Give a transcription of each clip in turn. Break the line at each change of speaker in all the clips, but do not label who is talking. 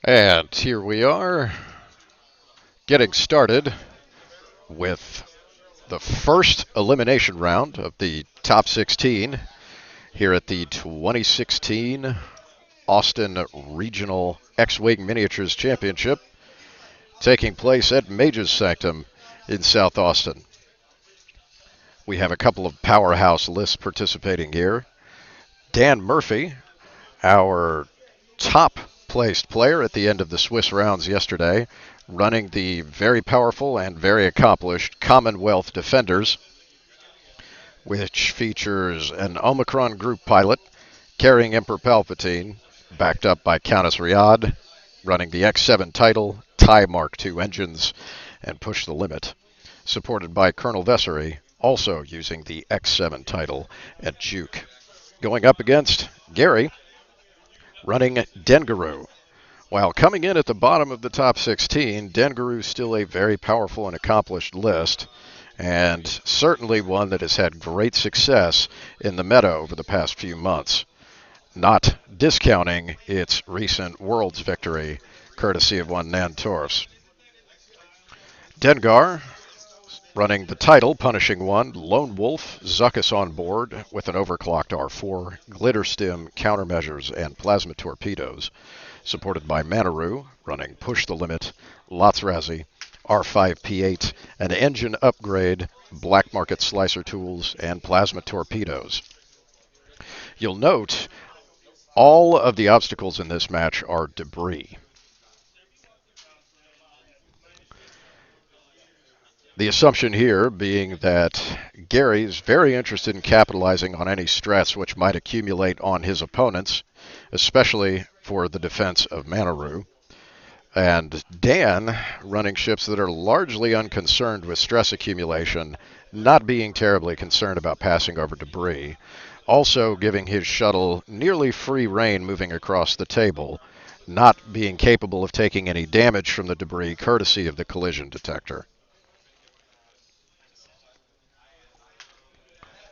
And here we are, getting started with the first elimination round of the top 16 here at the 2016 Austin Regional X-Wing Miniatures Championship, taking place at Mage's Sanctum in South Austin. We have a couple of powerhouse lists participating here. Dan Murphy, our top placed player at the end of the Swiss rounds yesterday, running the very powerful and very accomplished Commonwealth Defenders, which features an Omicron group pilot carrying Emperor Palpatine, backed up by Countess Riyadh, running the X7 title, TIE Mark II engines, and Push the Limit, supported by Colonel Vessery, also using the X7 title at Juke. Going up against Gary, running Dengaroo. While coming in at the bottom of the top 16, Dengaroo is still a very powerful and accomplished list, and certainly one that has had great success in the meta over the past few months, not discounting its recent Worlds victory, courtesy of one Nan Torfs. Dengar, running the title, Punishing One, Lone Wolf, Zuckuss on board with an overclocked R4, glitter stim, countermeasures, and plasma torpedoes, supported by Manaroo, running Push the Limit, Lotsrazi, R5P8, an engine upgrade, black market slicer tools, and plasma torpedoes. You'll note all of the obstacles in this match are debris. The assumption here being that Gary is very interested in capitalizing on any stress which might accumulate on his opponents, especially for the defense of Manaroo. And Dan, running ships that are largely unconcerned with stress accumulation, not being terribly concerned about passing over debris, also giving his shuttle nearly free rein moving across the table, not being capable of taking any damage from the debris courtesy of the collision detector.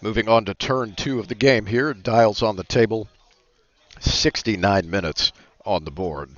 Moving on to turn 2 of the game here, dials on the table, 69 minutes on the board.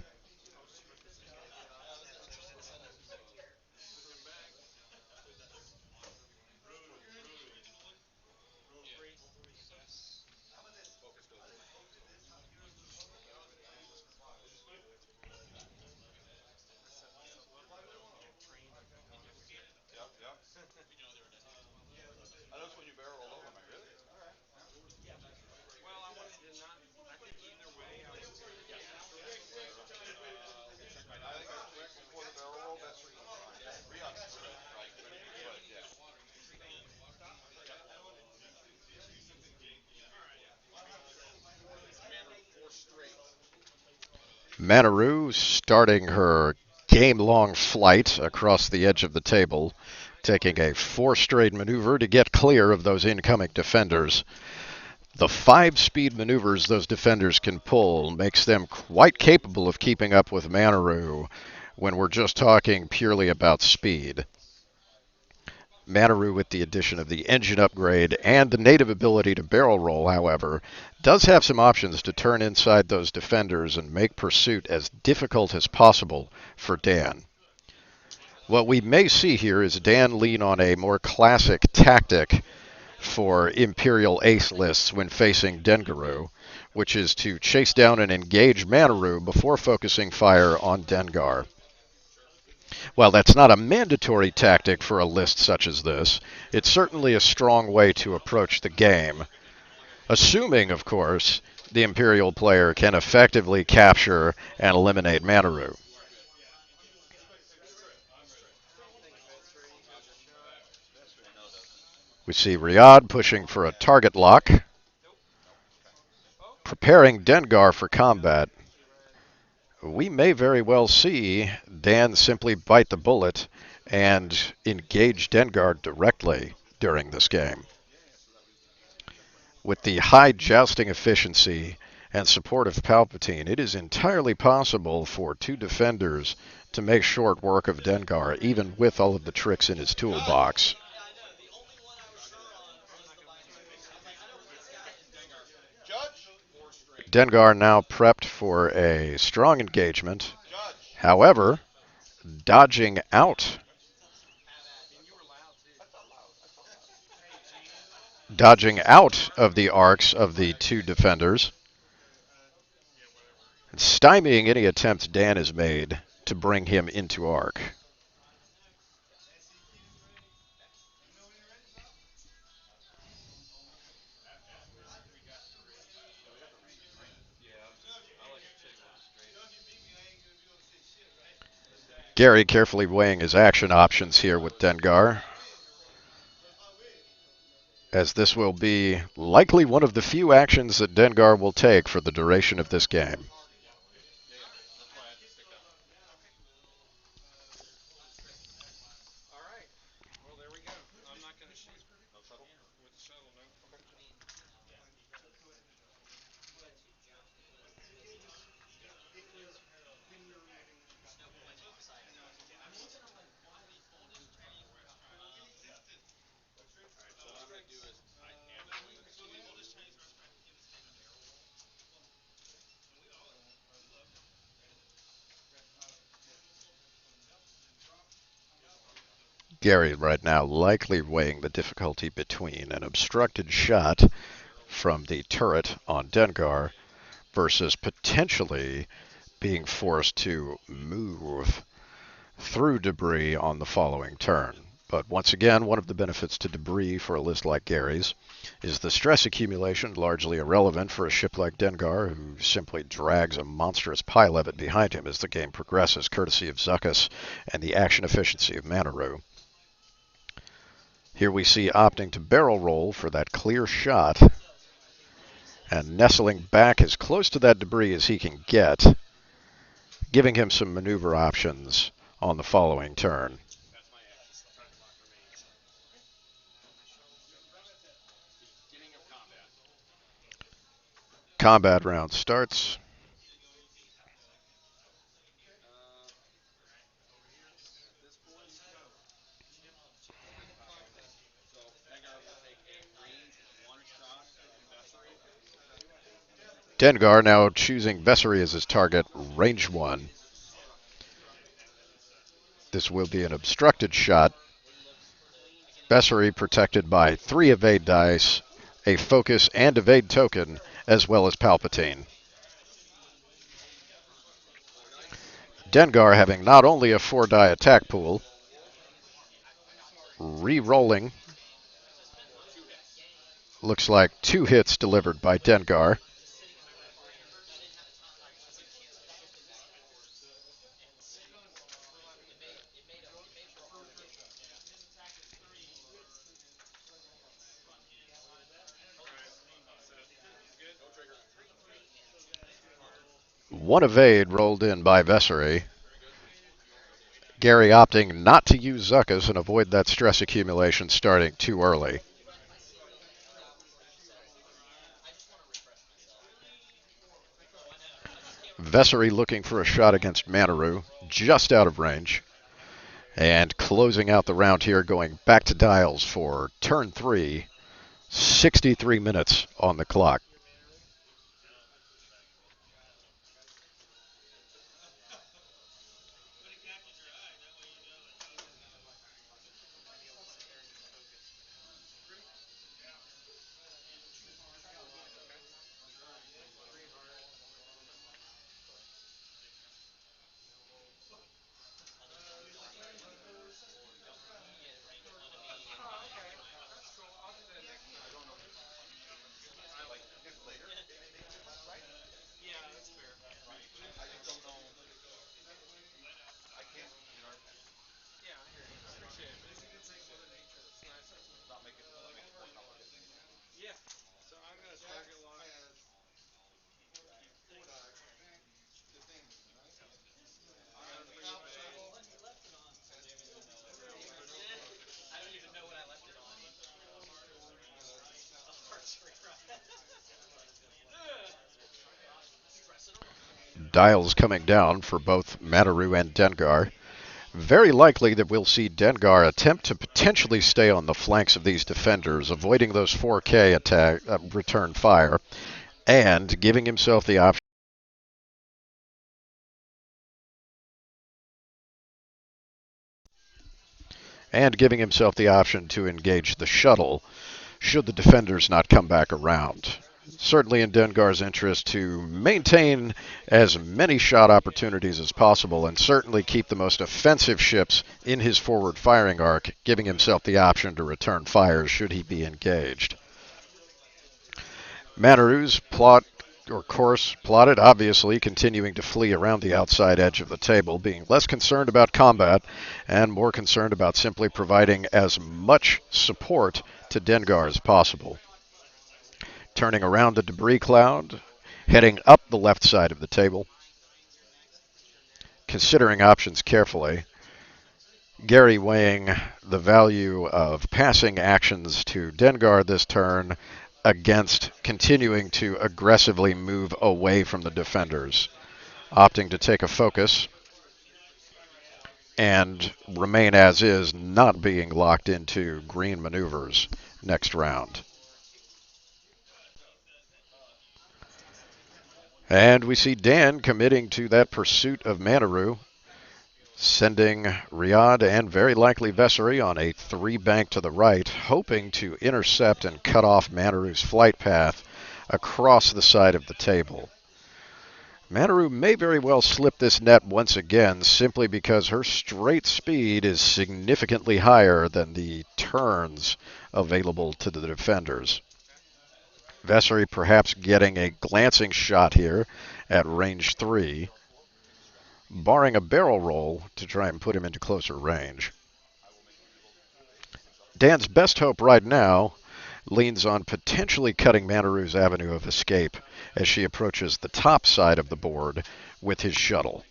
Manaroo starting her game-long flight across the edge of the table, taking a 4-straight maneuver to get clear of those incoming defenders. The 5-speed maneuvers those defenders can pull makes them quite capable of keeping up with Manaroo when we're just talking purely about speed. Manaroo, with the addition of the engine upgrade and the native ability to barrel roll, however, does have some options to turn inside those defenders and make pursuit as difficult as possible for Dan. What we may see here is Dan lean on a more classic tactic for Imperial Ace lists when facing Dengaroo, which is to chase down and engage Manaroo before focusing fire on Dengar. While that's not a mandatory tactic for a list such as this, it's certainly a strong way to approach the game, assuming, of course, the Imperial player can effectively capture and eliminate Manaroo. We see Riyadh pushing for a target lock, preparing Dengar for combat. We may very well see Dan simply bite the bullet and engage Dengar directly during this game. With the high jousting efficiency and support of Palpatine, it is entirely possible for two defenders to make short work of Dengar, even with all of the tricks in his toolbox. Dengar now prepped for a strong engagement, However, dodging out of the arcs of the two defenders, stymieing any attempts Dan has made to bring him into arc. Gary carefully weighing his action options here with Dengar, as this will be likely one of the few actions that Dengar will take for the duration of this game. Gary right now likely weighing the difficulty between an obstructed shot from the turret on Dengar versus potentially being forced to move through debris on the following turn. But once again, one of the benefits to debris for a list like Gary's is the stress accumulation, largely irrelevant for a ship like Dengar, who simply drags a monstrous pile of it behind him as the game progresses, courtesy of Zuckuss and the action efficiency of Manaru. Here we see opting to barrel roll for that clear shot and nestling back as close to that debris as he can get, giving him some maneuver options on the following turn. Combat round starts. Dengar now choosing Vessery as his target, range 1. This will be an obstructed shot. Vessery protected by 3 evade dice, a focus and evade token, as well as Palpatine. Dengar having not only a 4-die attack pool, re-rolling. Looks like 2 hits delivered by Dengar. One evade rolled in by Vessery. Gary opting not to use Zuckuss and avoid that stress accumulation starting too early. Vessery looking for a shot against Manaru, just out of range. And closing out the round here, going back to dials for turn 3, 63 minutes on the clock. Dials coming down for both Manaru and Dengar. Very likely that we'll see Dengar attempt to potentially stay on the flanks of these defenders, avoiding those 4K attack return fire, and giving himself the option and giving himself the option to engage the shuttle should the defenders not come back around. Certainly in Dengar's interest to maintain as many shot opportunities as possible and certainly keep the most offensive ships in his forward firing arc, giving himself the option to return fires should he be engaged. Manaru's course plotted, obviously continuing to flee around the outside edge of the table, being less concerned about combat and more concerned about simply providing as much support to Dengar as possible. Turning around the debris cloud, heading up the left side of the table, considering options carefully. Gary weighing the value of passing actions to Dengar this turn against continuing to aggressively move away from the defenders, opting to take a focus and remain as is, not being locked into green maneuvers next round. And we see Dan committing to that pursuit of Manaru, sending Riyadh and very likely Vessery on a 3-bank to the right, hoping to intercept and cut off Manaru's flight path across the side of the table. Manaru may very well slip this net once again simply because her straight speed is significantly higher than the turns available to the defenders. Vessery perhaps getting a glancing shot here at range 3, barring a barrel roll to try and put him into closer range. Dan's best hope right now leans on potentially cutting Manaru's avenue of escape as she approaches the top side of the board with his shuttle.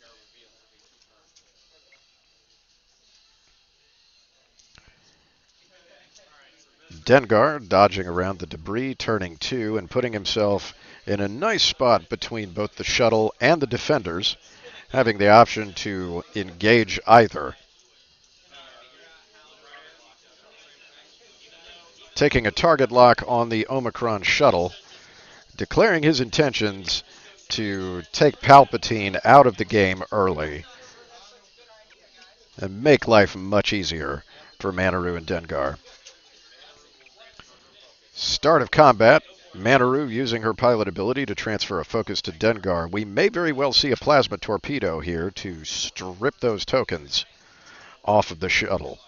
Dengar dodging around the debris, turning 2 and putting himself in a nice spot between both the shuttle and the defenders, having the option to engage either. Taking a target lock on the Omicron shuttle, declaring his intentions to take Palpatine out of the game early and make life much easier for Manaru and Dengar. Start of combat, Manaru using her pilot ability to transfer a focus to Dengar. We may very well see a plasma torpedo here to strip those tokens off of the shuttle.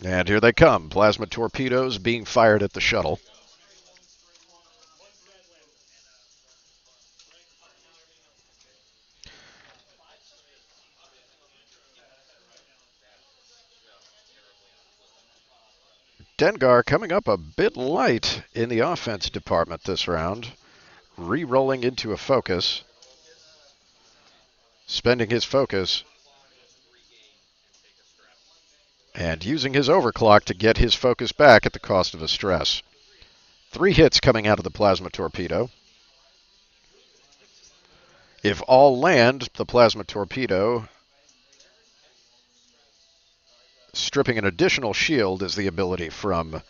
And here they come, plasma torpedoes being fired at the shuttle. Dengar coming up a bit light in the offense department this round, re-rolling into a focus, spending his focus, and using his overclock to get his focus back at the cost of a stress. 3 hits coming out of the plasma torpedo. If all land, the plasma torpedo stripping an additional shield is the ability from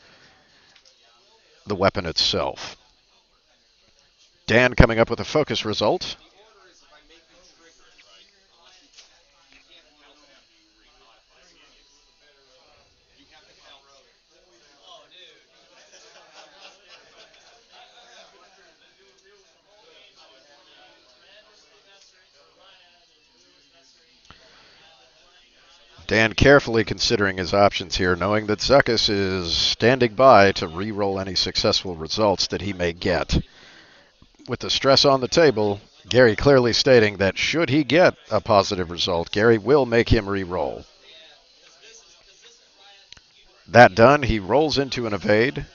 the weapon itself. Dan coming up with a focus result. Dan carefully considering his options here, knowing that Zuckuss is standing by to re-roll any successful results that he may get. With the stress on the table, Gary clearly stating that should he get a positive result, Gary will make him re-roll. That done, he rolls into an evade.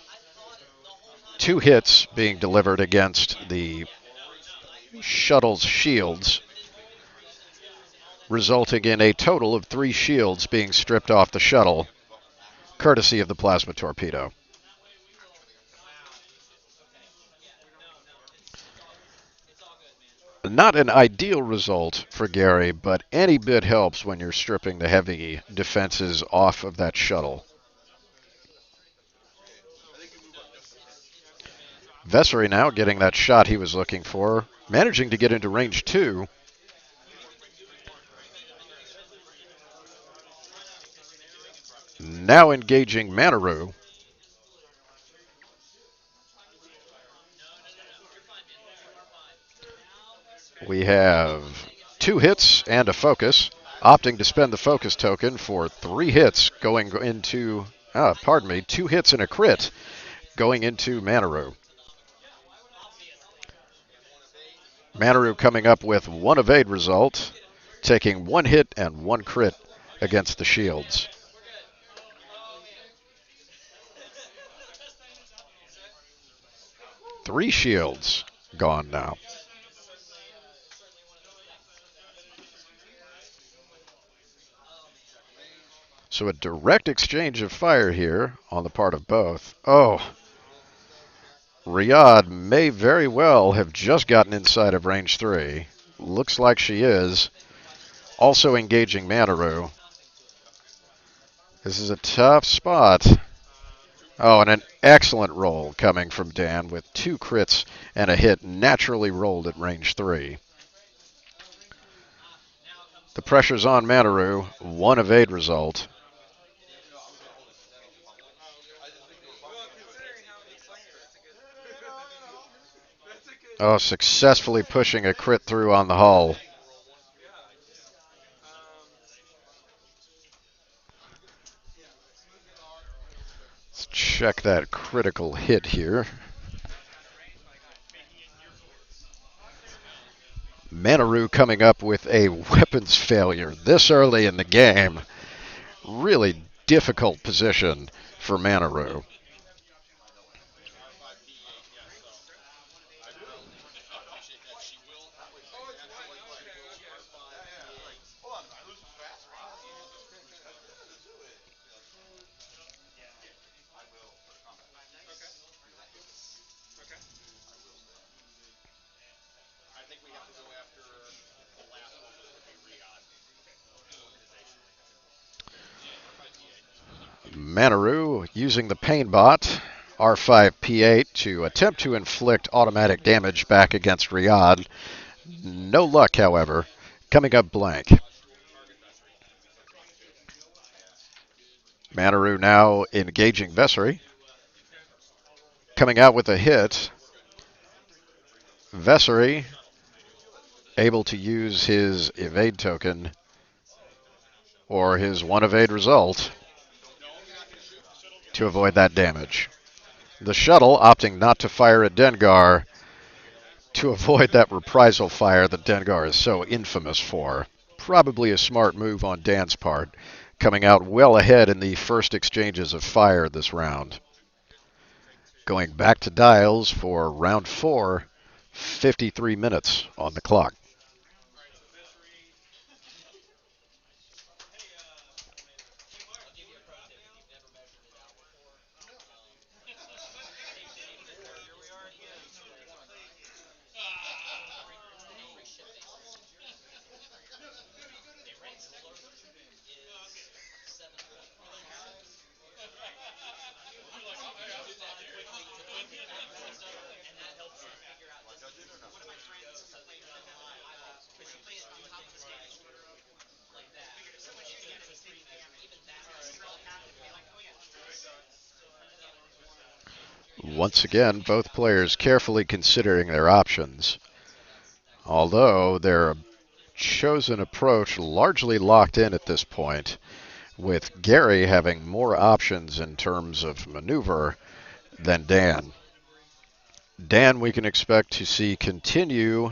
2 hits being delivered against the shuttle's shields, resulting in a total of 3 shields being stripped off the shuttle, courtesy of the plasma torpedo. Not an ideal result for Gary, but any bit helps when you're stripping the heavy defenses off of that shuttle. Vessery now getting that shot he was looking for, managing to get into range 2. Now engaging Manaru. We have 2 hits and a focus, opting to spend the focus token for 3 hits going into, 2 hits and a crit going into Manaru. Manaru coming up with 1 evade result, taking 1 hit and 1 crit against the shields. Three shields gone now. So a direct exchange of fire here on the part of both. Oh, Riyadh may very well have just gotten inside of range 3. Looks like she is. Also engaging Manaru. This is a tough spot. Oh, and an excellent roll coming from Dan with 2 crits and a hit naturally rolled at range 3. The pressure's on Manaru. 1 evade result. Oh, successfully pushing a crit through on the hull. Let's check that critical hit here. Manaru coming up with a weapons failure this early in the game. Really difficult position for Manaru. Manaru using the pain bot, R5P8, to attempt to inflict automatic damage back against Riyadh. No luck, however. Coming up blank. Manaru now engaging Vessery. Coming out with a hit. Vessery able to use his evade token or his 1 evade result to avoid that damage. The shuttle opting not to fire at Dengar to avoid that reprisal fire that Dengar is so infamous for. Probably a smart move on Dan's part, coming out well ahead in the first exchanges of fire this round. Going back to dials for round 4, 53 minutes on the clock. Once again, both players carefully considering their options. Although their chosen approach largely locked in at this point, with Gary having more options in terms of maneuver than Dan. Dan, we can expect to see continue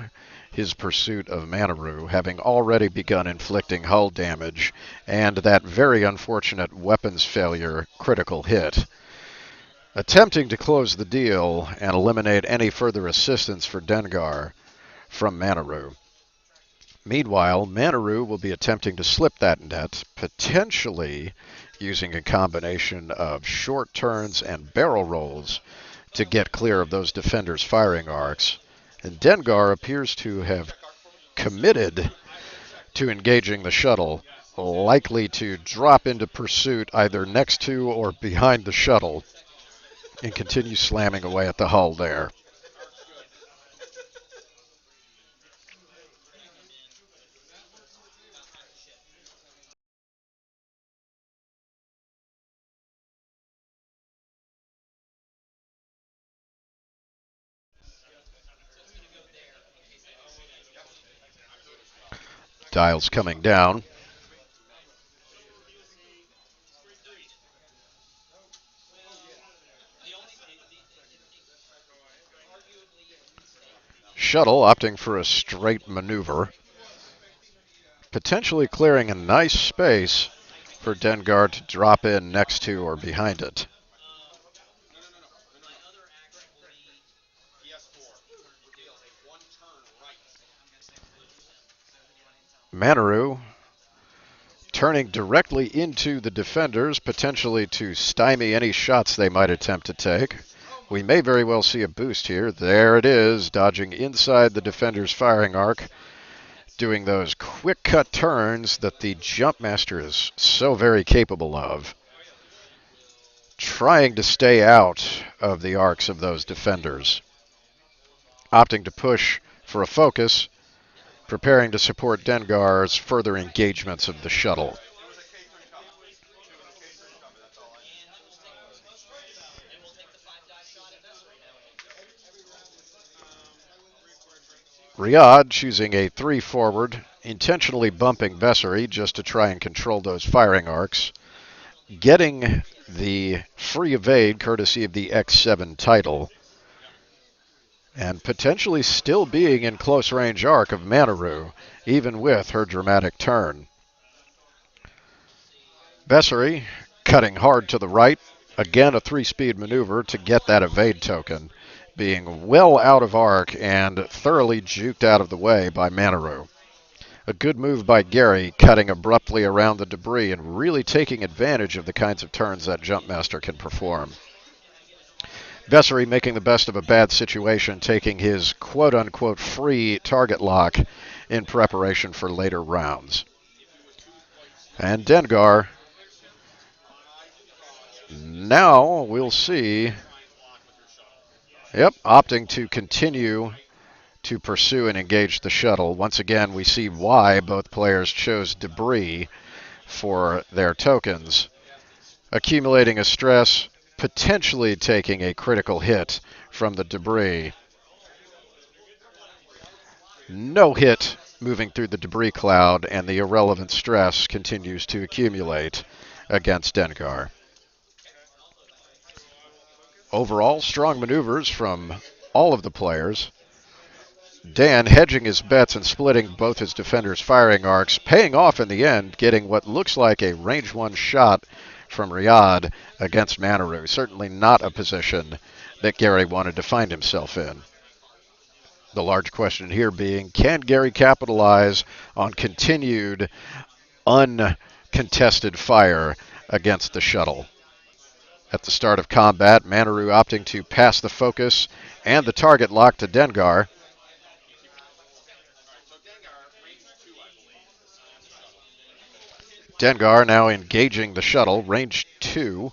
his pursuit of Manaru, having already begun inflicting hull damage and that very unfortunate weapons failure critical hit. Attempting to close the deal and eliminate any further assistance for Dengar from Manaru. Meanwhile, Manaru will be attempting to slip that net, potentially using a combination of short turns and barrel rolls to get clear of those defenders' firing arcs. And Dengar appears to have committed to engaging the shuttle, likely to drop into pursuit either next to or behind the shuttle and continue slamming away at the hull there. Dials coming down. Shuttle opting for a straight maneuver, potentially clearing a nice space for Dengar to drop in next to or behind it. Manaru turning directly into the defenders, potentially to stymie any shots they might attempt to take. We may very well see a boost here. There it is, dodging inside the defender's firing arc, doing those quick cut turns that the jump master is so very capable of. Trying to stay out of the arcs of those defenders. Opting to push for a focus, preparing to support Dengar's further engagements of the shuttle. Riyadh choosing a 3 forward, intentionally bumping Vessery just to try and control those firing arcs. Getting the free evade courtesy of the X7 title. And potentially still being in close range arc of Manaru, even with her dramatic turn. Vessery cutting hard to the right. Again, a 3-speed maneuver to get that evade token, being well out of arc and thoroughly juked out of the way by Manaru. A good move by Gary, cutting abruptly around the debris and really taking advantage of the kinds of turns that Jumpmaster can perform. Vessery making the best of a bad situation, taking his quote-unquote free target lock in preparation for later rounds. And Dengar, now we'll see, opting to continue to pursue and engage the shuttle. Once again, we see why both players chose debris for their tokens. Accumulating a stress, potentially taking a critical hit from the debris. No hit moving through the debris cloud, and the irrelevant stress continues to accumulate against Dengar. Overall, strong maneuvers from all of the players. Dan hedging his bets and splitting both his defenders' firing arcs, paying off in the end, getting what looks like a range 1 shot from Riyadh against Manaru. Certainly not a position that Gary wanted to find himself in. The large question here being, can Gary capitalize on continued uncontested fire against the shuttle? At the start of combat, Manaru opting to pass the focus and the target lock to Dengar. Dengar now engaging the shuttle, range 2.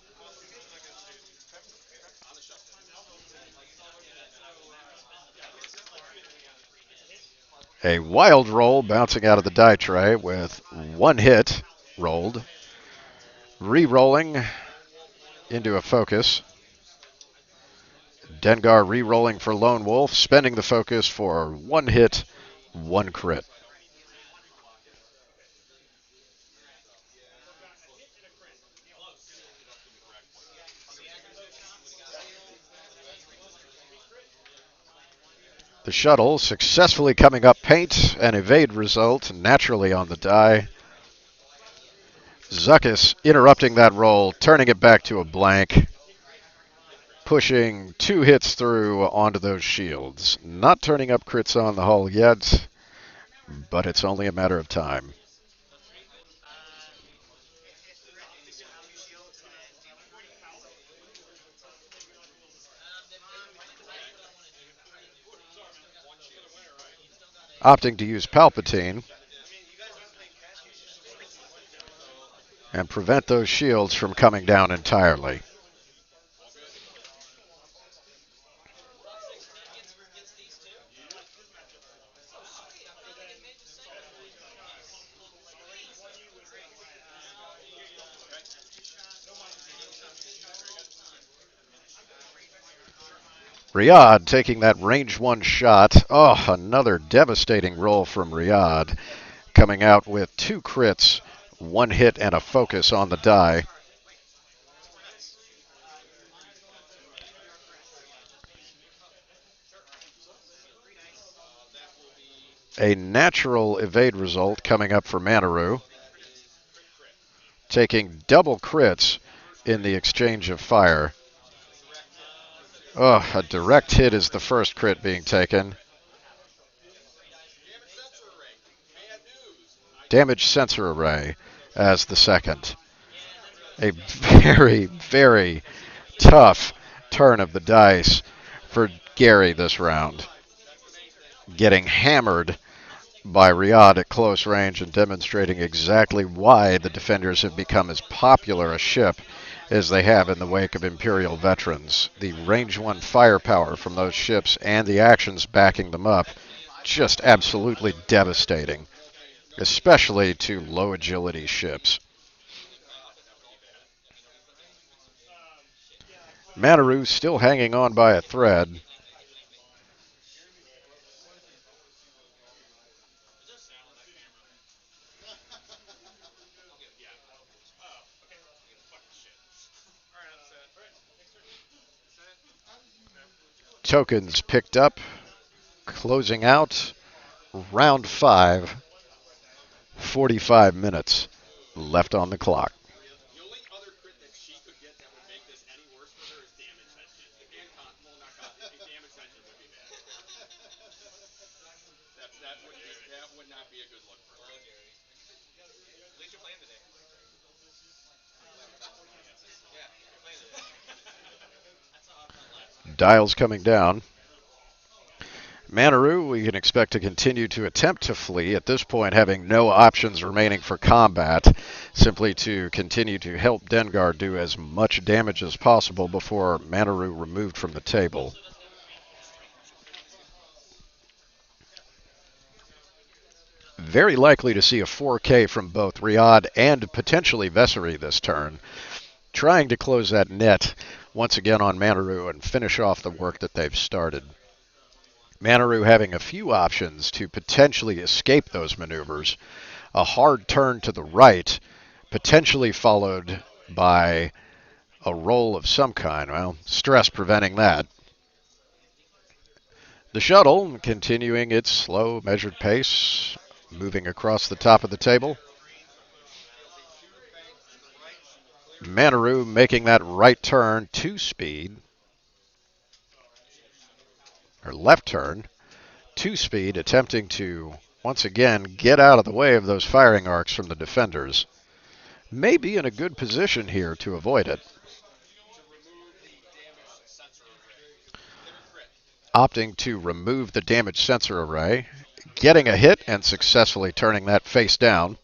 A wild roll bouncing out of the die tray with 1 hit rolled. Re-rolling into a focus. Dengar re-rolling for Lone Wolf, spending the focus for 1 hit, 1 crit. The shuttle successfully coming up paint, an evade result naturally on the die. Zuckus interrupting that roll, turning it back to a blank. Pushing 2 hits through onto those shields. Not turning up crits on the hull yet, but it's only a matter of time. Opting to use Palpatine and prevent those shields from coming down entirely. Riyadh taking that range 1 shot. Oh, another devastating roll from Riyadh. coming out with 2 crits, 1 hit, and a focus on the die. A natural evade result coming up for Manaru, taking double crits in the exchange of fire. Oh, a direct hit is the first crit being taken. Damage sensor array as the second. A very, very tough turn of the dice for Gary this round. Getting hammered by Riyadh at close range and demonstrating exactly why the Defenders have become as popular a ship as they have in the wake of Imperial veterans. The range 1 firepower from those ships and the actions backing them up, just absolutely devastating, especially to low agility ships. Manaru still hanging on by a thread. Tokens picked up, closing out round 5, 45 minutes left on the clock. Dials coming down. Manaru, we can expect to continue to attempt to flee, at this point having no options remaining for combat, simply to continue to help Dengar do as much damage as possible before Manaru removed from the table. Very likely to see a 4K from both Riyadh and potentially Vessery this turn, trying to close that net once again on Manaru and finish off the work that they've started. Manaru having a few options to potentially escape those maneuvers. A hard turn to the right, potentially followed by a roll of some kind. Well, stress preventing that. The shuttle continuing its slow, measured pace, moving across the top of the table. Manaru making that right turn, 2-speed, or left turn, 2-speed, attempting to once again get out of the way of those firing arcs from the Defenders. May be in a good position here to avoid it. Opting to remove the damage sensor array, getting a hit and successfully turning that face down.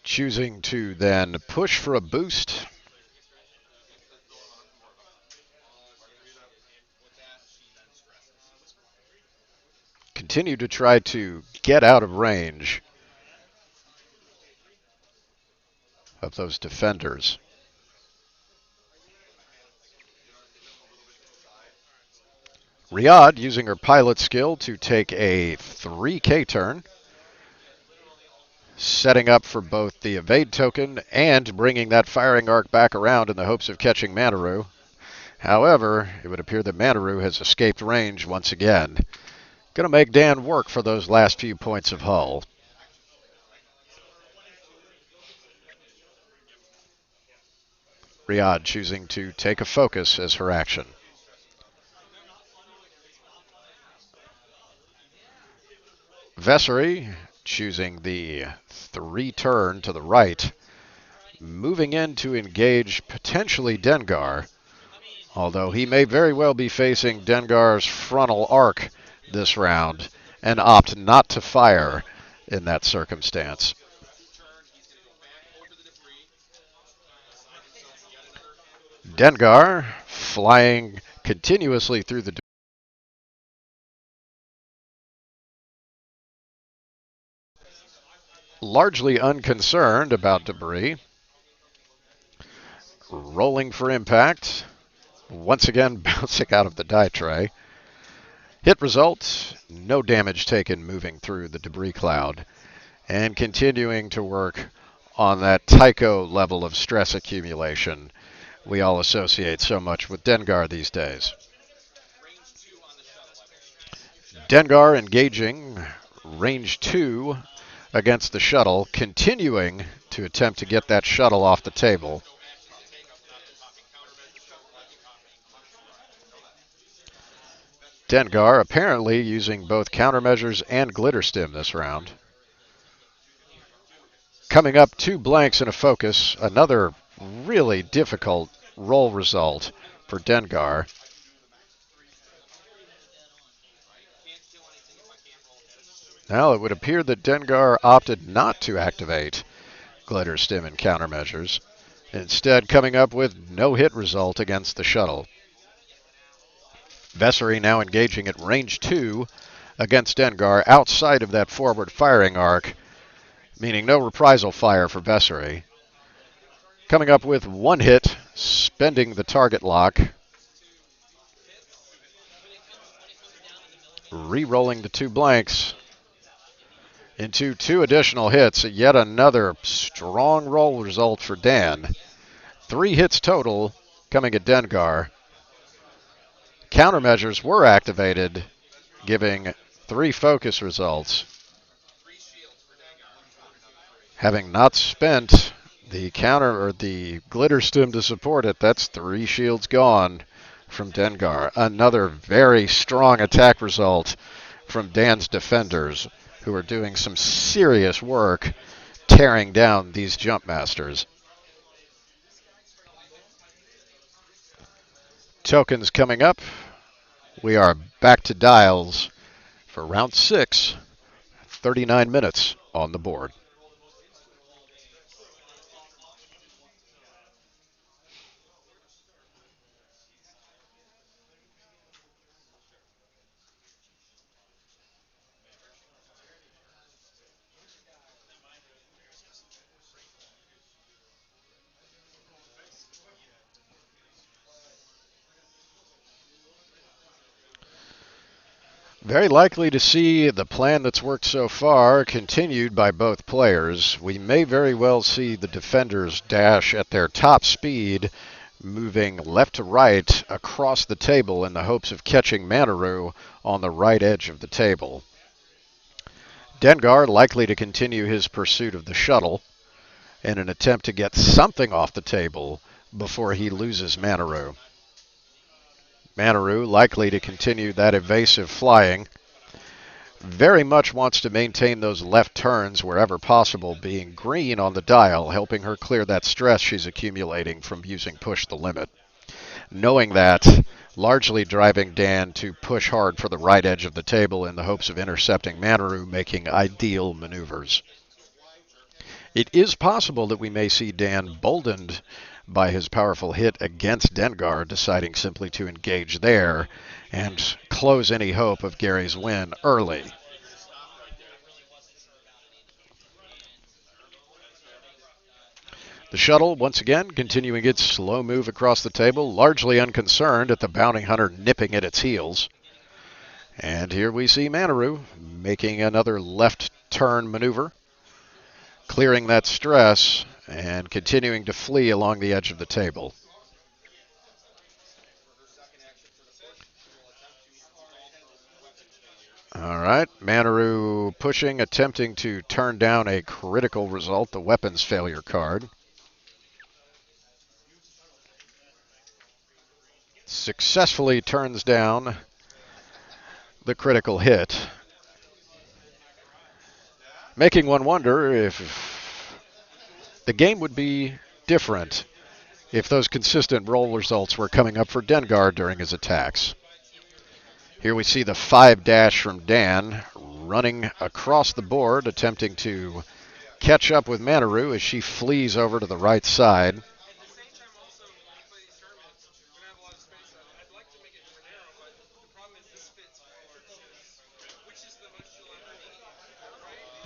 Choosing to then push for a boost. Continue to try to get out of range of those Defenders. Riyadh using her pilot skill to take a 3K turn, setting up for both the evade token and bringing that firing arc back around in the hopes of catching Manaru. However, it would appear that Manaru has escaped range once again. Going to make Dan work for those last few points of hull. Riyadh choosing to take a focus as her action. Vessery choosing the 3-turn to the right, moving in to engage potentially Dengar, although he may very well be facing Dengar's frontal arc this round and opt not to fire in that circumstance. Dengar flying continuously through the largely unconcerned about debris. Rolling for impact. Once again, bouncing out of the die tray. Hit result, no damage taken moving through the debris cloud. And continuing to work on that Tycho level of stress accumulation we all associate so much with Dengar these days. Dengar engaging range 2 against the shuttle, continuing to attempt to get that shuttle off the table. Dengar apparently using both countermeasures and glitter stim this round. Coming up, 2 blanks and a focus, another really difficult roll result for Dengar. Now it would appear that Dengar opted not to activate glitter stim and countermeasures, instead coming up with no hit result against the shuttle. Vessery now engaging at range 2 against Dengar outside of that forward firing arc, meaning no reprisal fire for Vessery. Coming up with 1 hit, spending the target lock. Re-rolling the 2 blanks into 2 additional hits. Yet another strong roll result for Dan. 3 hits total coming at Dengar. Countermeasures were activated, giving 3 focus results. Having not spent the counter or the glitter stim to support it, that's 3 shields gone from Dengar. Another very strong attack result from Dan's defenders, who are doing some serious work tearing down these jump masters. Tokens coming up. We are back to dials for round 6. 39 minutes on the board. Very likely to see the plan that's worked so far continued by both players. We may very well see the defenders dash at their top speed, moving left to right across the table in the hopes of catching Manaru on the right edge of the table. Dengar likely to continue his pursuit of the shuttle in an attempt to get something off the table before he loses Manaru. Manaru likely to continue that evasive flying. Very much wants to maintain those left turns wherever possible, being green on the dial, helping her clear that stress she's accumulating from using push the limit. Knowing that, largely driving Dan to push hard for the right edge of the table in the hopes of intercepting Manaru, making ideal maneuvers. It is possible that we may see Dan boldened by his powerful hit against Dengar, deciding simply to engage there and close any hope of Gary's win early. The shuttle, once again, continuing its slow move across the table, largely unconcerned at the bounty hunter nipping at its heels. And here we see Manaru making another left turn maneuver, clearing that stress and continuing to flee along the edge of the table. All right, Manaru pushing, attempting to turn down a critical result, the weapons failure card. Successfully turns down the critical hit, making one wonder if the game would be different if those consistent roll results were coming up for Dengar during his attacks. Here we see the 5 dash from Dan, running across the board, attempting to catch up with Manaru as she flees over to the right side.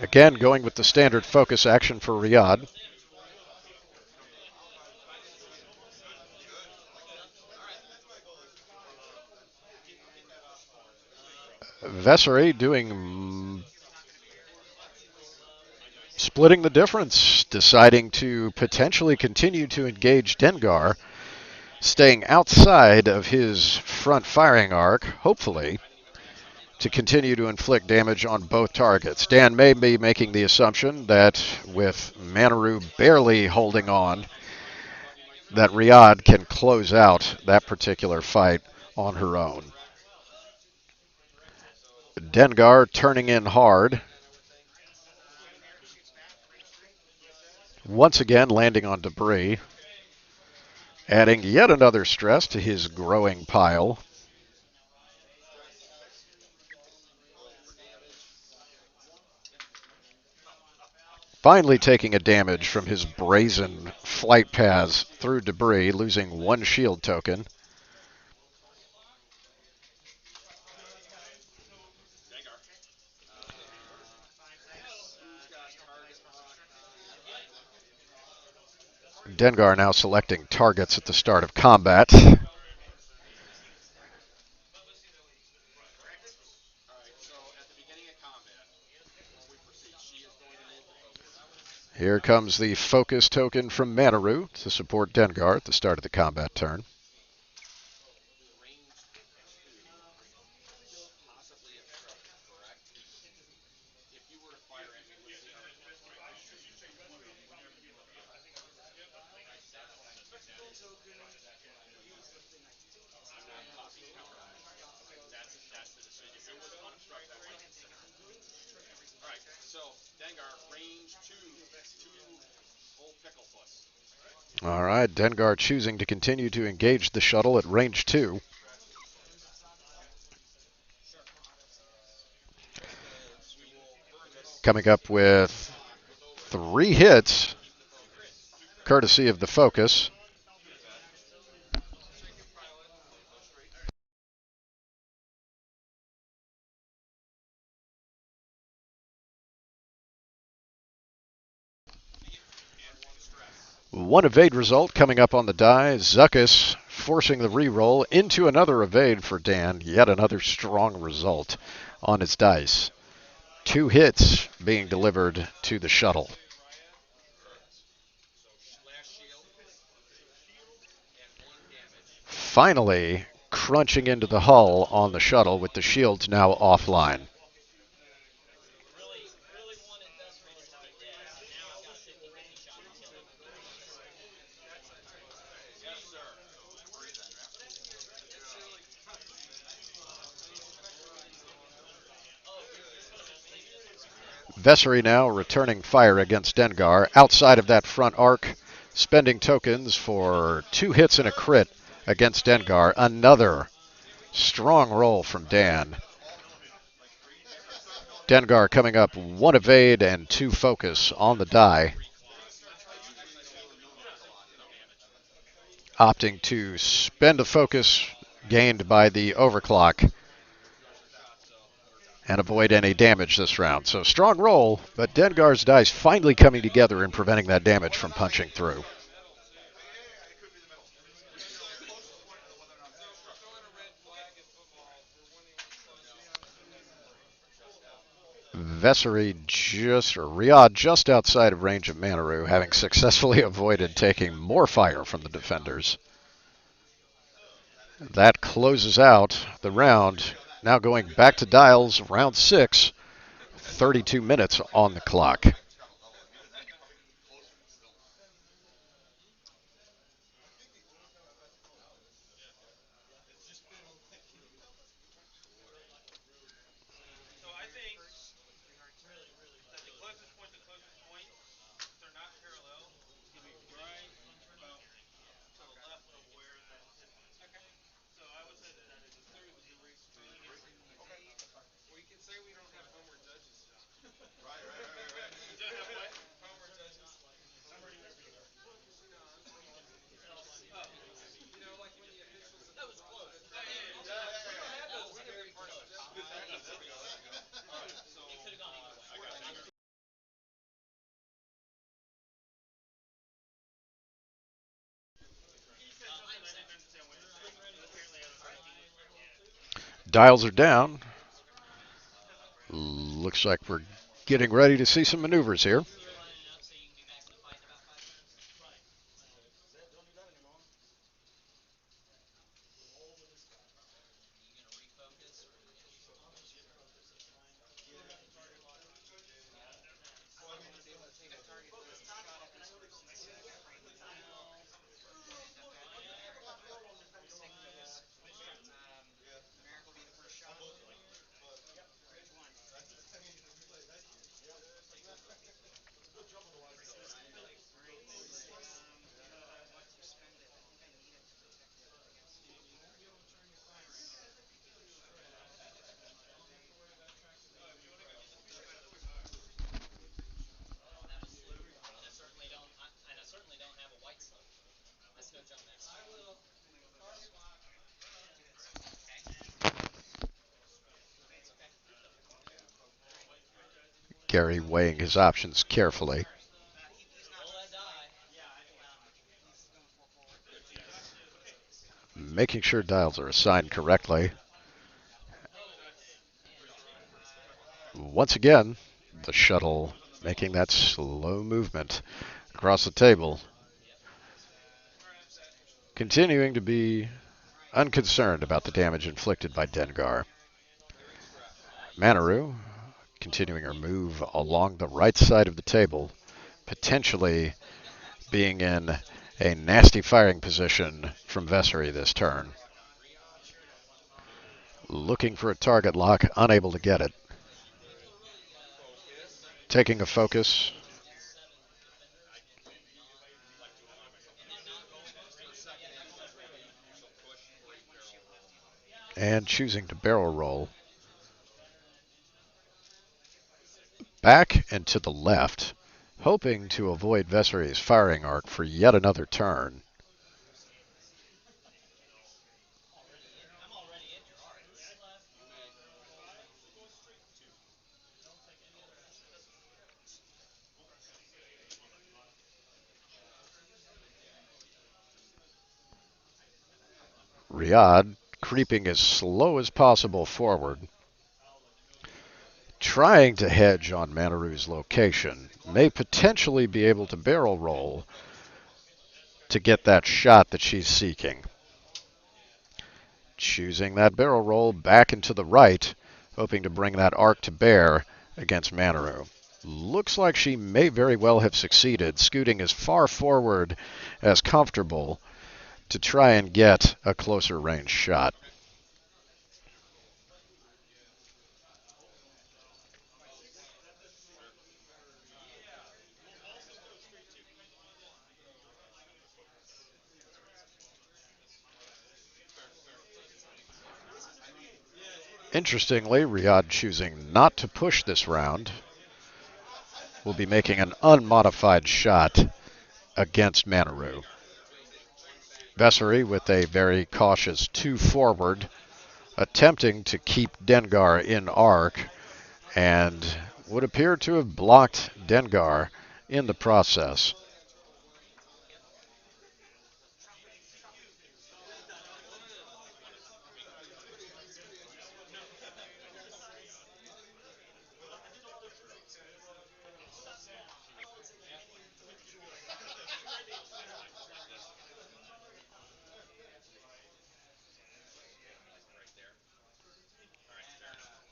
Again, going with the standard focus action for Riyadh. Vessery doing splitting the difference, deciding to potentially continue to engage Dengar, staying outside of his front firing arc, hopefully, to continue to inflict damage on both targets. Dan may be making the assumption that with Manaru barely holding on, that Riyadh can close out that particular fight on her own. Dengar turning in hard. Once again landing on debris, adding yet another stress to his growing pile. Finally taking a damage from his brazen flight paths through debris, losing one shield token. Dengar now selecting targets at the start of combat. Here comes the focus token from Manaru to support Dengar at the start of the combat turn. All right, Dengar choosing to continue to engage the shuttle at range 2. Coming up with 3 hits, courtesy of the focus. One evade result coming up on the die. Zuckus forcing the re-roll into another evade for Dan. Yet another strong result on his dice. 2 hits being delivered to the shuttle. Finally crunching into the hull on the shuttle with the shields now offline. Vessery now returning fire against Dengar outside of that front arc, spending tokens for 2 hits and a crit against Dengar. Another strong roll from Dan. Dengar coming up 1 evade and 2 focus on the die. Opting to spend a focus gained by the overclock and avoid any damage this round. So strong roll, but Dengar's dice finally coming together and preventing that damage from punching through. Riyadh just outside of range of Manaru, having successfully avoided taking more fire from the defenders. That closes out the round. Now going back to dials, round 6, 32 minutes on the clock. Dials are down. Looks like we're getting ready to see some maneuvers here. Gary weighing his options carefully. Making sure dials are assigned correctly. Once again, the shuttle making that slow movement across the table. Continuing to be unconcerned about the damage inflicted by Dengar. Manaru continuing her move along the right side of the table, potentially being in a nasty firing position from Vessery this turn. Looking for a target lock, unable to get it. Taking a focus. And choosing to barrel roll. Back and to the left, hoping to avoid Vessery's firing arc for yet another turn. Riyadh creeping as slow as possible forward, trying to hedge on Manaru's location, may potentially be able to barrel roll to get that shot that she's seeking. Choosing that barrel roll back and to the right, hoping to bring that arc to bear against Manaru. Looks like she may very well have succeeded, scooting as far forward as comfortable to try and get a closer range shot. Interestingly, Riyadh choosing not to push this round will be making an unmodified shot against Manaru. Vessery with a very cautious 2 forward, attempting to keep Dengar in arc, and would appear to have blocked Dengar in the process.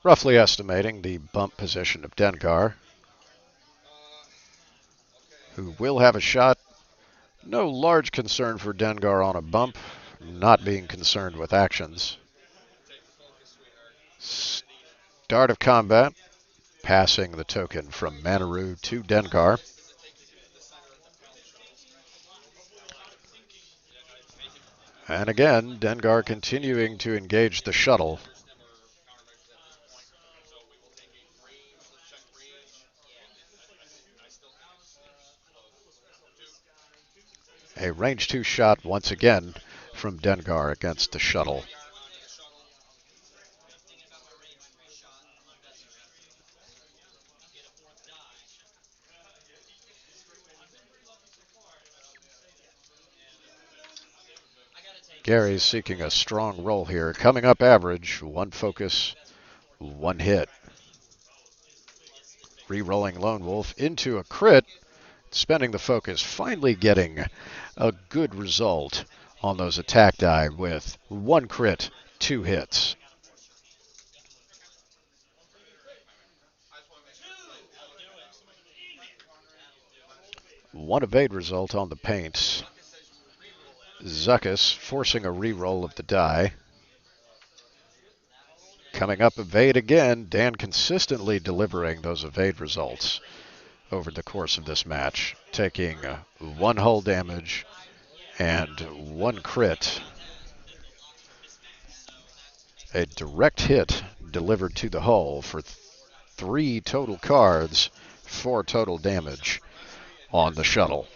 Roughly estimating the bump position of Dengar, who will have a shot. No large concern for Dengar on a bump, not being concerned with actions. Start of combat, passing the token from Manaru to Dengar. And again, Dengar continuing to engage the shuttle. A range 2 shot once again from Dengar against the shuttle. Gary's seeking a strong roll here. Coming up average, one focus, one hit. Re-rolling Lone Wolf into a crit, spending the focus, finally getting a good result on those attack die with one crit, two hits. One evade result on the paints. Zuckus forcing a re-roll of the die. Coming up evade again, Dan consistently delivering those evade results over the course of this match, taking one hull damage and one crit. A direct hit delivered to the hull for three total cards, four total damage on the shuttle.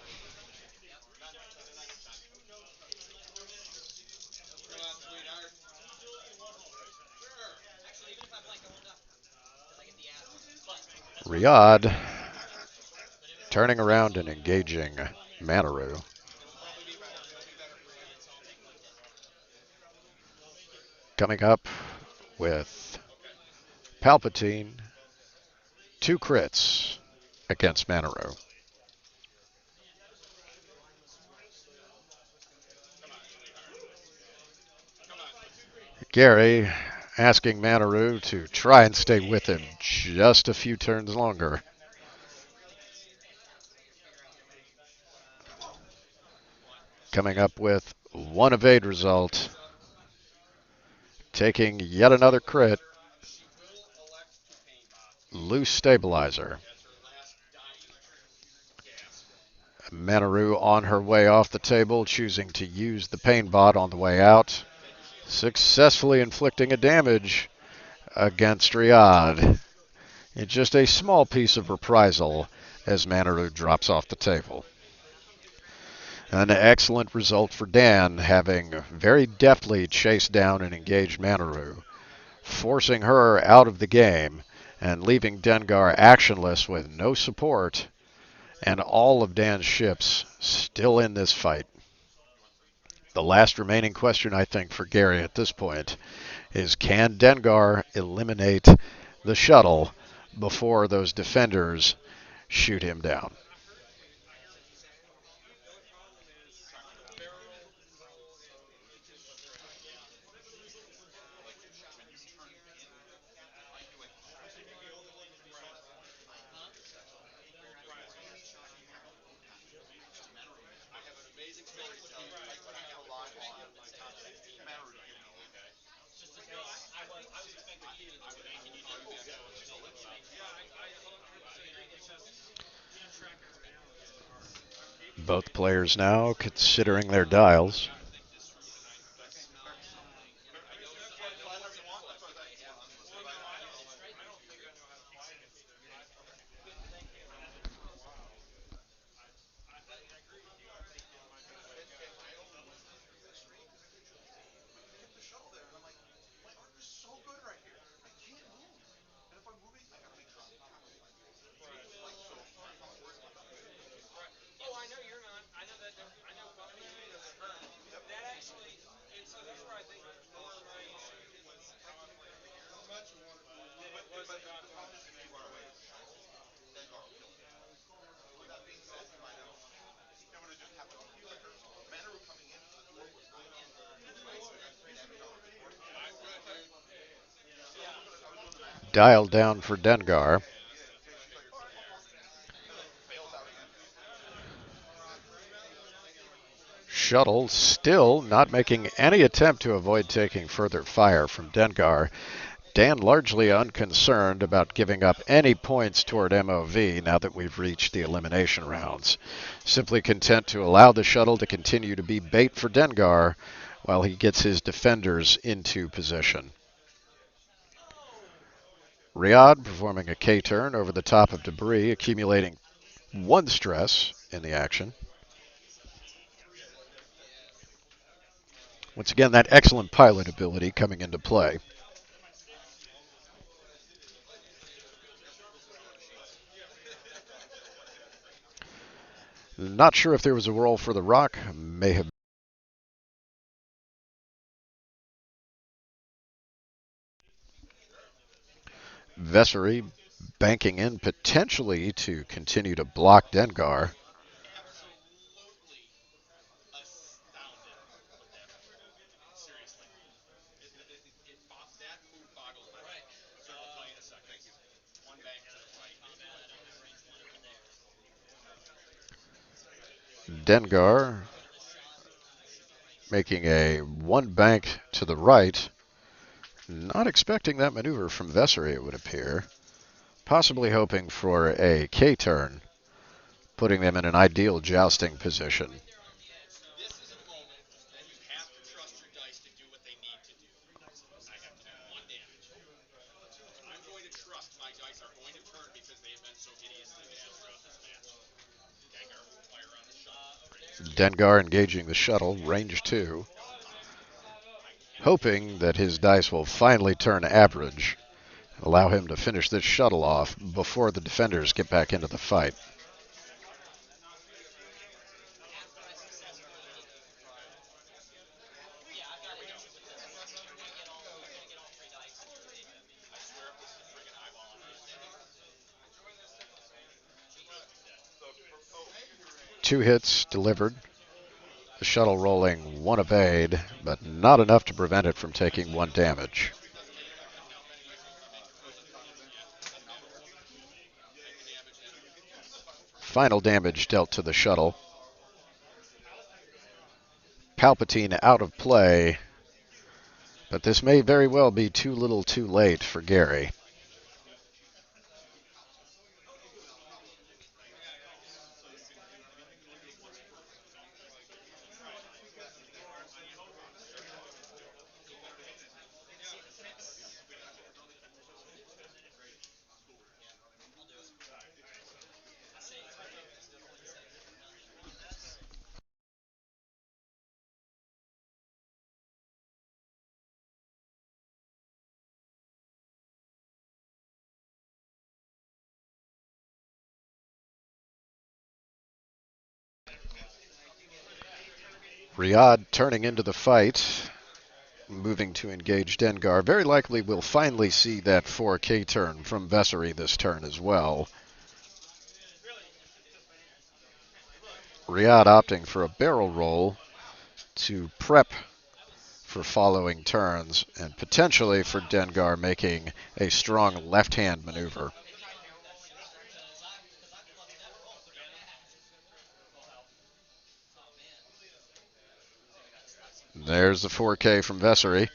Riyadh turning around and engaging Manaru. Coming up with Palpatine, two crits against Manaru. Gary asking Manaru to try and stay with him just a few turns longer. Coming up with one evade result, taking yet another crit. Loose stabilizer. Manaru on her way off the table, choosing to use the pain bot on the way out, successfully inflicting a damage against Riyadh. It's just a small piece of reprisal as Manaru drops off the table. An excellent result for Dan, having very deftly chased down and engaged Manaru, forcing her out of the game and leaving Dengar actionless with no support and all of Dan's ships still in this fight. The last remaining question, I think, for Gary at this point is, can Dengar eliminate the shuttle before those defenders shoot him down? Both players now considering their dials. Dial down for Dengar. Shuttle still not making any attempt to avoid taking further fire from Dengar. Dan largely unconcerned about giving up any points toward MOV now that we've reached the elimination rounds. Simply content to allow the shuttle to continue to be bait for Dengar while he gets his defenders into position. Riyadh performing a K-turn over the top of debris, accumulating one stress in the action. Once again, that excellent pilot ability coming into play. Not sure if there was a role for the rock. May have Vessery banking in potentially to continue to block Dengar. Dengar making a one bank to the right. Not expecting that maneuver from Vessery, it would appear. Possibly hoping for a K turn, putting them in an ideal jousting position. Dengar engaging the shuttle, range 2, hoping that his dice will finally turn average, allow him to finish this shuttle off before the defenders get back into the fight. Two hits delivered. The shuttle rolling one evade, but not enough to prevent it from taking one damage. Final damage dealt to the shuttle. Palpatine out of play, but this may very well be too little too late for Gary. Riyadh turning into the fight, moving to engage Dengar. Very likely we'll finally see that 4K turn from Vessery this turn as well. Riyadh opting for a barrel roll to prep for following turns, and potentially for Dengar making a strong left-hand maneuver. There's the 4K from Vessery.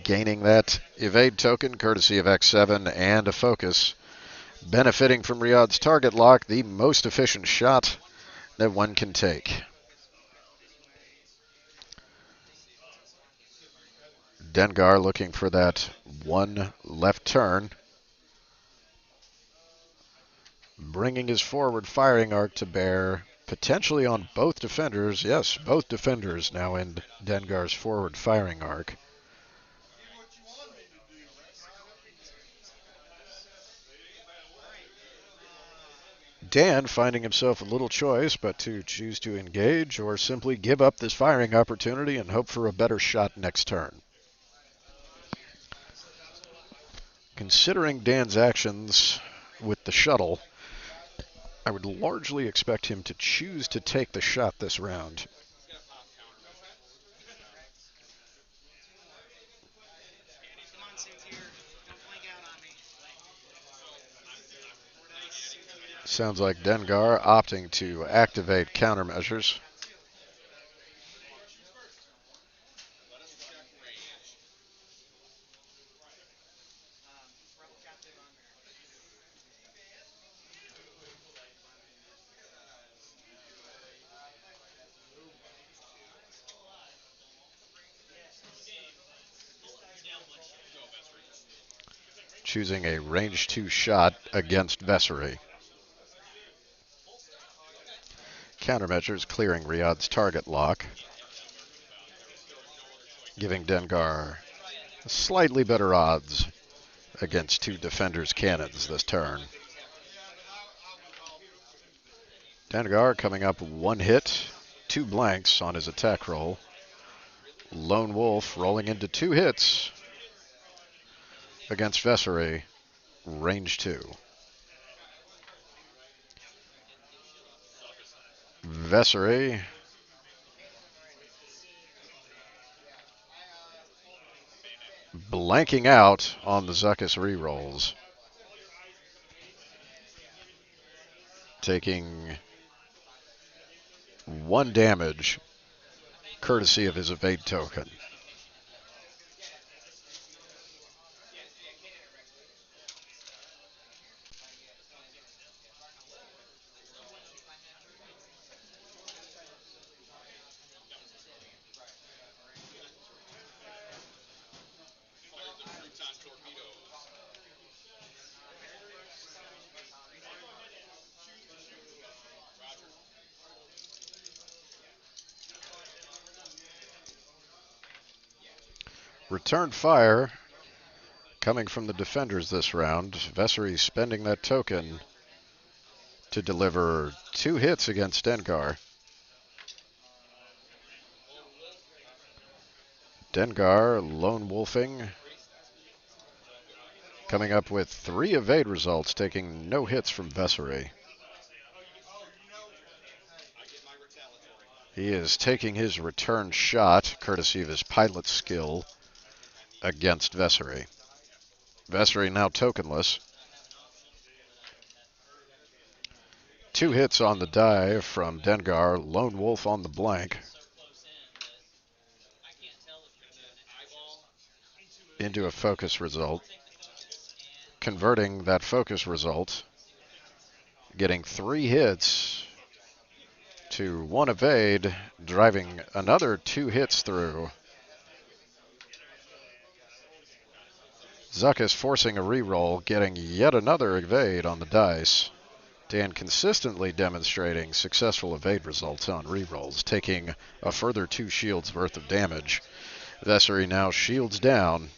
Gaining that evade token courtesy of X7 and a focus. Benefiting from Riyadh's target lock, the most efficient shot that one can take. Dengar looking for that one left turn. Bringing his forward firing arc to bear, potentially on both defenders. Yes, both defenders now in Dengar's forward firing arc. Dan finding himself a little choice, but to choose to engage or simply give up this firing opportunity and hope for a better shot next turn. Considering Dan's actions with the shuttle, I would largely expect him to choose to take the shot this round. Sounds like Dengar opting to activate countermeasures. Choosing a range 2 shot against Vessery. Countermeasures clearing Riyadh's target lock, giving Dengar slightly better odds against two defenders' cannons this turn. Dengar coming up one hit, two blanks on his attack roll. Lone Wolf rolling into 2 hits against Vessery, range 2. Vessery blanking out on the Zuckuss rerolls, taking 1 damage courtesy of his evade token. Return fire coming from the defenders this round. Vessery spending that token to deliver 2 hits against Dengar. Dengar lone wolfing, coming up with 3 evade results, taking no hits from Vessery. He is taking his return shot, courtesy of his pilot skill, against Vessery. Vessery now tokenless. 2 hits on the die from Dengar, lone wolf on the blank. Into a focus result. Converting that focus result, getting 3 hits to 1 evade, driving another 2 hits through. Zuckuss forcing a reroll, getting yet another evade on the dice. Dan consistently demonstrating successful evade results on rerolls, taking a further 2 shields worth of damage. Vessery now shields down.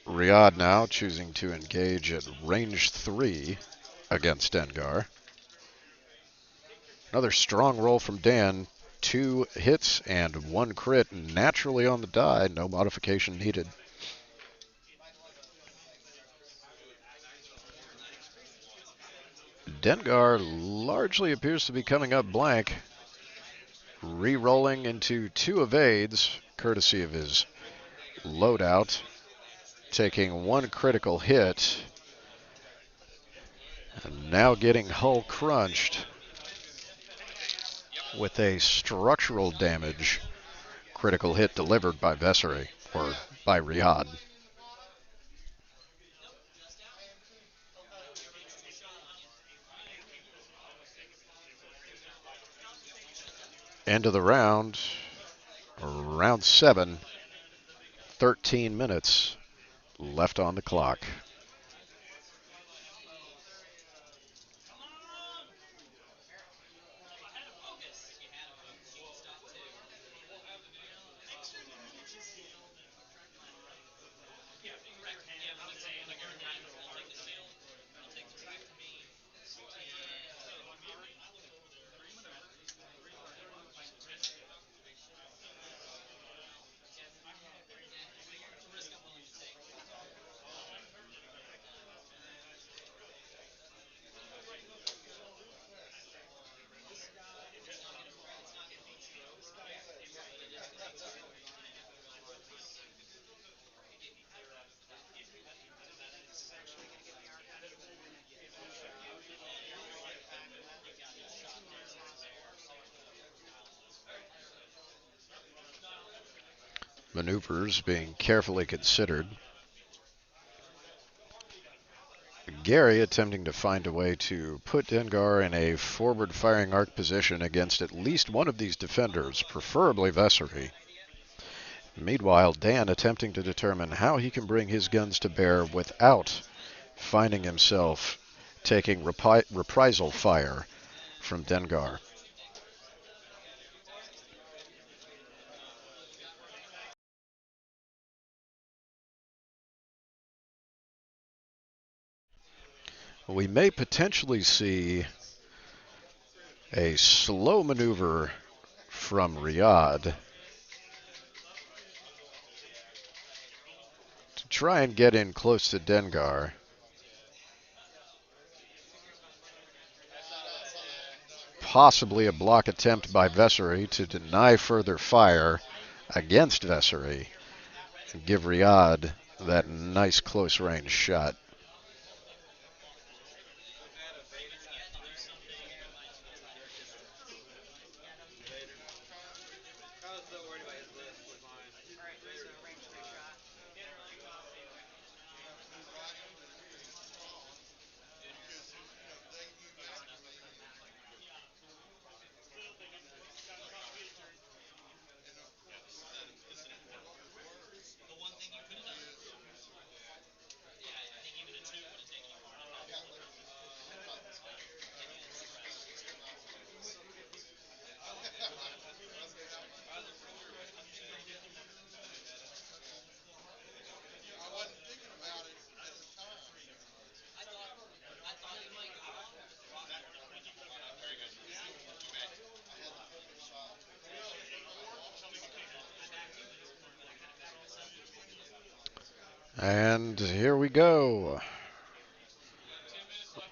Riyadh now choosing to engage at range 3 against Dengar. Another strong roll from Dan. 2 hits and 1 crit naturally on the die. No modification needed. Dengar largely appears to be coming up blank. Re-rolling into 2 evades, courtesy of his loadout. Taking 1 critical hit. And now getting hull crunched with a structural damage critical hit delivered by Vessery, or by Riyadh. End of the round, round 7, 13 minutes left on the clock. Maneuvers being carefully considered. Gary attempting to find a way to put Dengar in a forward firing arc position against at least one of these defenders, preferably Vessery. Meanwhile, Dan attempting to determine how he can bring his guns to bear without finding himself taking reprisal fire from Dengar. We may potentially see a slow maneuver from Riyadh to try and get in close to Dengar. Possibly a block attempt by Vessery to deny further fire against Vessery and give Riyadh that nice close range shot. And here we go.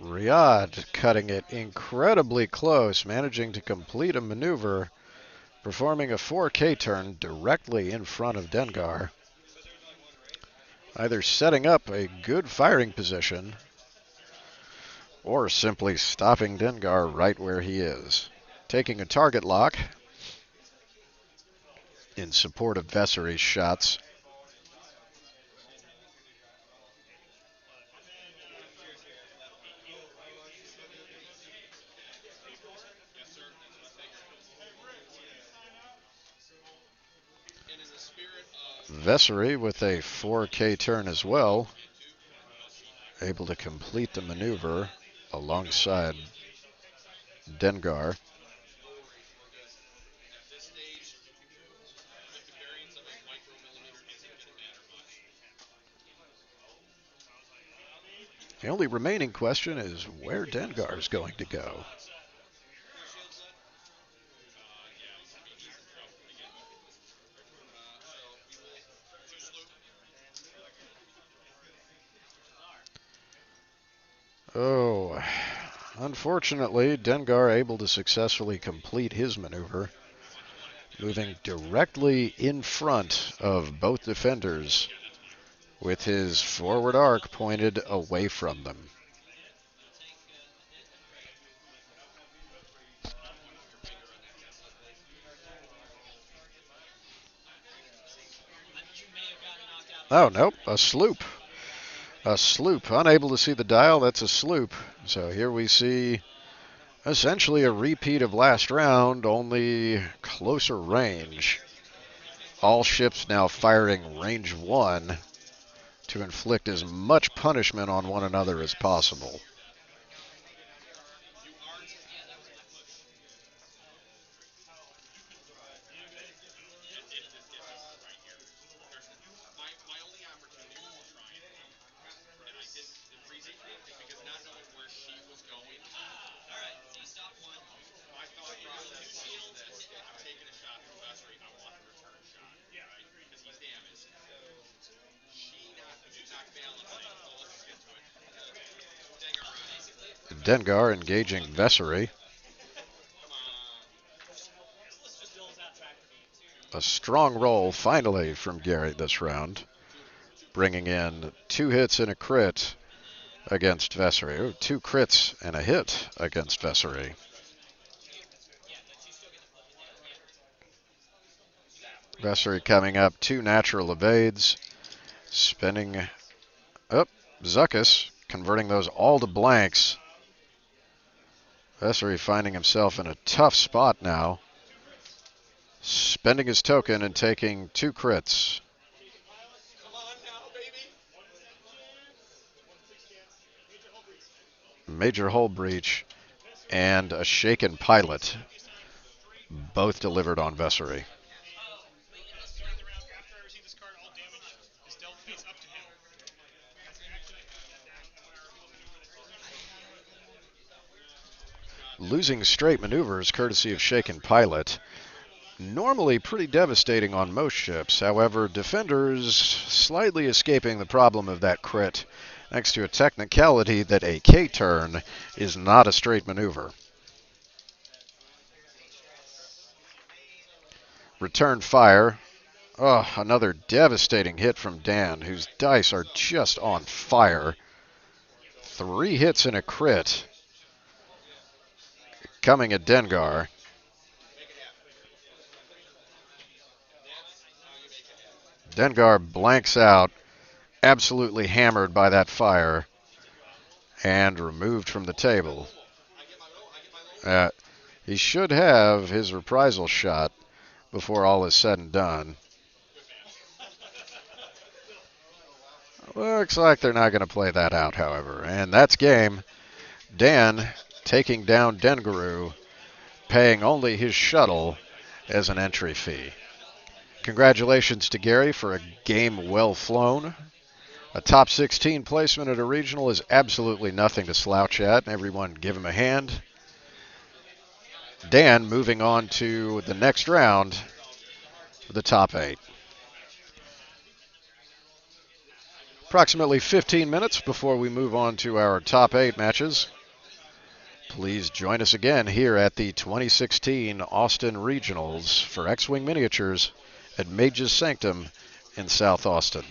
Riyadh cutting it incredibly close, managing to complete a maneuver, performing a 4K turn directly in front of Dengar. Either setting up a good firing position or simply stopping Dengar right where he is. Taking a target lock in support of Vessery's shots. Vessery with a 4K turn as well, able to complete the maneuver alongside Dengar. The only remaining question is where Dengar is going to go. Oh, unfortunately, Dengar able to successfully complete his maneuver, moving directly in front of both defenders with his forward arc pointed away from them. Oh, nope, a sloop. A sloop. Unable to see the dial, that's a sloop. So here we see essentially a repeat of last round, only closer range. All ships now firing range 1 to inflict as much punishment on one another as possible. Dengar engaging Vessery. A strong roll finally from Gary this round, bringing in 2 hits and a crit against Vessery. Oh, 2 crits and a hit against Vessery. Vessery coming up 2 natural evades, spending up Zuckus, converting those all to blanks. Vessery finding himself in a tough spot now, spending his token and taking 2 crits. Major hull breach and a shaken pilot, both delivered on Vessery. Losing straight maneuvers courtesy of Shaken Pilot. Normally pretty devastating on most ships. However, defenders slightly escaping the problem of that crit thanks to a technicality that a K-turn is not a straight maneuver. Return fire. Oh, another devastating hit from Dan, whose dice are just on fire. 3 hits and a crit coming at Dengar. Dengar blanks out, absolutely hammered by that fire, and removed from the table. He should have his reprisal shot before all is said and done. Looks like they're not going to play that out, however. And that's game. Dan taking down Dengaru, paying only his shuttle as an entry fee. Congratulations to Gary for a game well flown. A top 16 placement at a regional is absolutely nothing to slouch at. Everyone give him a hand. Dan moving on to the next round for the top 8. Approximately 15 minutes before we move on to our top 8 matches. Please join us again here at the 2016 Austin Regionals for X-Wing Miniatures at Mage's Sanctum in South Austin.